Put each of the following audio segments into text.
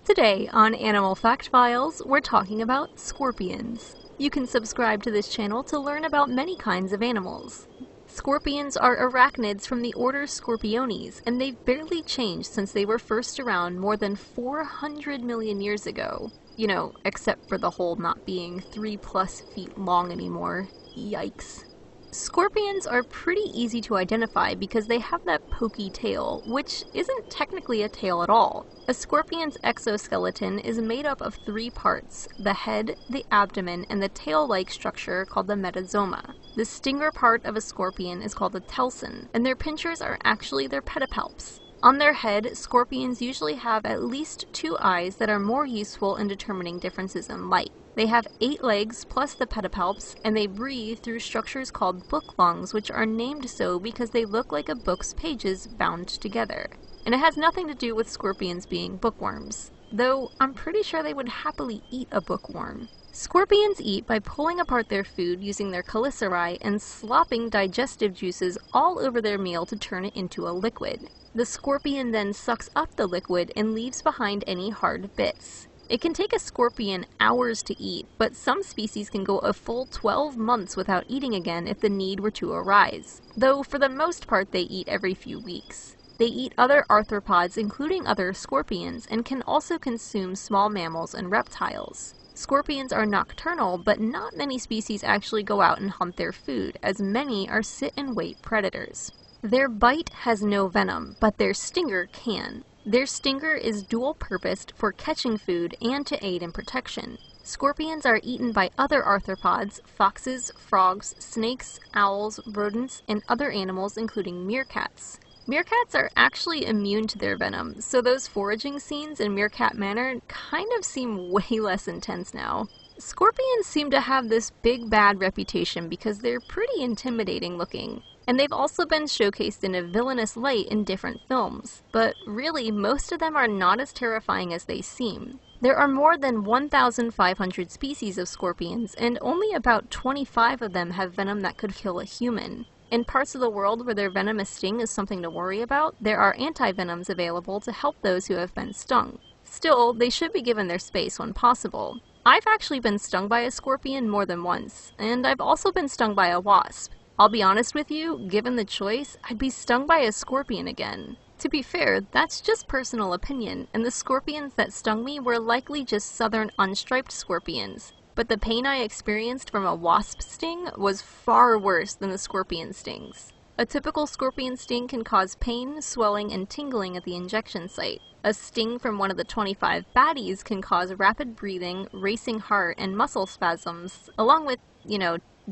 Today on Animal Fact Files, we're talking about scorpions. You can subscribe to this channel to learn about many kinds of animals. Scorpions are arachnids from the order Scorpiones, and they've barely changed since they were first around more than 400 million years ago. You know, except for the whole not being 3+ feet long anymore. Yikes. Scorpions are pretty easy to identify because they have that pokey tail, which isn't technically a tail at all. A scorpion's exoskeleton is made up of 3 parts: the head, the abdomen, and the tail-like structure called the metazoma. The stinger part of a scorpion is called the telson, and their pinchers are actually their pedipalps. On their head, scorpions usually have at least 2 eyes that are more useful in determining differences in light. They have 8 legs plus the pedipalps, and they breathe through structures called book lungs, which are named so because they look like a book's pages bound together. And it has nothing to do with scorpions being bookworms, though I'm pretty sure they would happily eat a bookworm. Scorpions eat by pulling apart their food using their chelicerae and slopping digestive juices all over their meal to turn it into a liquid. The scorpion then sucks up the liquid and leaves behind any hard bits. It can take a scorpion hours to eat, but some species can go a full 12 months without eating again if the need were to arise, though for the most part they eat every few weeks. They eat other arthropods, including other scorpions, and can also consume small mammals and reptiles. Scorpions are nocturnal, but not many species actually go out and hunt their food, as many are sit-and-wait predators. Their bite has no venom, but their stinger can. Their stinger is dual-purposed for catching food and to aid in protection. Scorpions are eaten by other arthropods: foxes, frogs, snakes, owls, rodents, and other animals including meerkats. Meerkats are actually immune to their venom, so those foraging scenes in Meerkat Manor kind of seem way less intense now. Scorpions seem to have this big bad reputation because they're pretty intimidating looking. And they've also been showcased in a villainous light in different films. But really, most of them are not as terrifying as they seem. There are more than 1,500 species of scorpions, and only about 25 of them have venom that could kill a human. In parts of the world where their venomous sting is something to worry about, there are antivenoms available to help those who have been stung. Still, they should be given their space when possible. I've actually been stung by a scorpion more than once, and I've also been stung by a wasp. I'll be honest with you, given the choice, I'd be stung by a scorpion again. To be fair, that's just personal opinion, and the scorpions that stung me were likely just southern unstriped scorpions. But the pain I experienced from a wasp sting was far worse than the scorpion stings. A typical scorpion sting can cause pain, swelling, and tingling at the injection site. A sting from one of the 25 baddies can cause rapid breathing, racing heart, and muscle spasms, along with,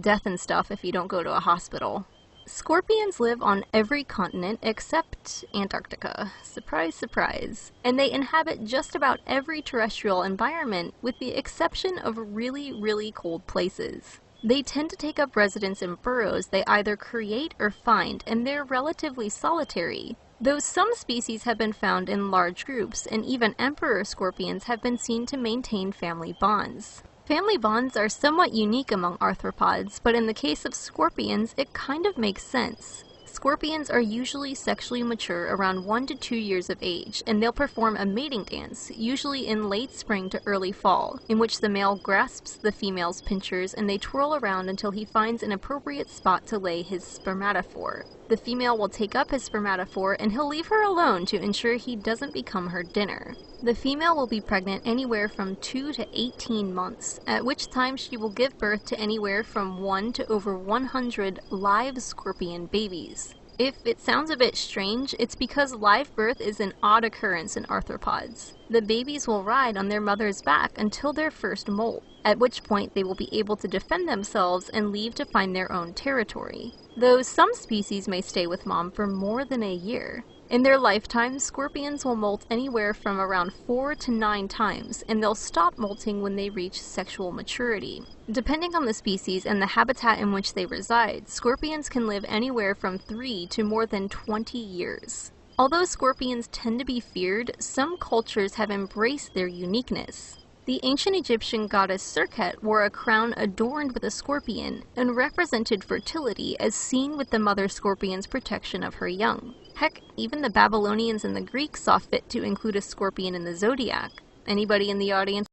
death and stuff if you don't go to a hospital. Scorpions live on every continent except Antarctica. Surprise, surprise. And they inhabit just about every terrestrial environment with the exception of really, really cold places. They tend to take up residence in burrows they either create or find, and they're relatively solitary. Though some species have been found in large groups, and even emperor scorpions have been seen to maintain family bonds. Family bonds are somewhat unique among arthropods, but in the case of scorpions, it kind of makes sense. Scorpions are usually sexually mature around 1 to 2 years of age, and they'll perform a mating dance, usually in late spring to early fall, in which the male grasps the female's pinchers and they twirl around until he finds an appropriate spot to lay his spermatophore. The female will take up his spermatophore and he'll leave her alone to ensure he doesn't become her dinner. The female will be pregnant anywhere from 2 to 18 months, at which time she will give birth to anywhere from 1 to over 100 live scorpion babies. If it sounds a bit strange, it's because live birth is an odd occurrence in arthropods. The babies will ride on their mother's back until their first molt, at which point they will be able to defend themselves and leave to find their own territory. Though some species may stay with mom for more than a year. In their lifetime, scorpions will molt anywhere from around 4 to 9 times, and they'll stop molting when they reach sexual maturity. Depending on the species and the habitat in which they reside, scorpions can live anywhere from 3 to more than 20 years. Although scorpions tend to be feared, some cultures have embraced their uniqueness. The ancient Egyptian goddess Serket wore a crown adorned with a scorpion and represented fertility as seen with the mother scorpion's protection of her young. Heck, even the Babylonians and the Greeks saw fit to include a scorpion in the zodiac. Anybody in the audience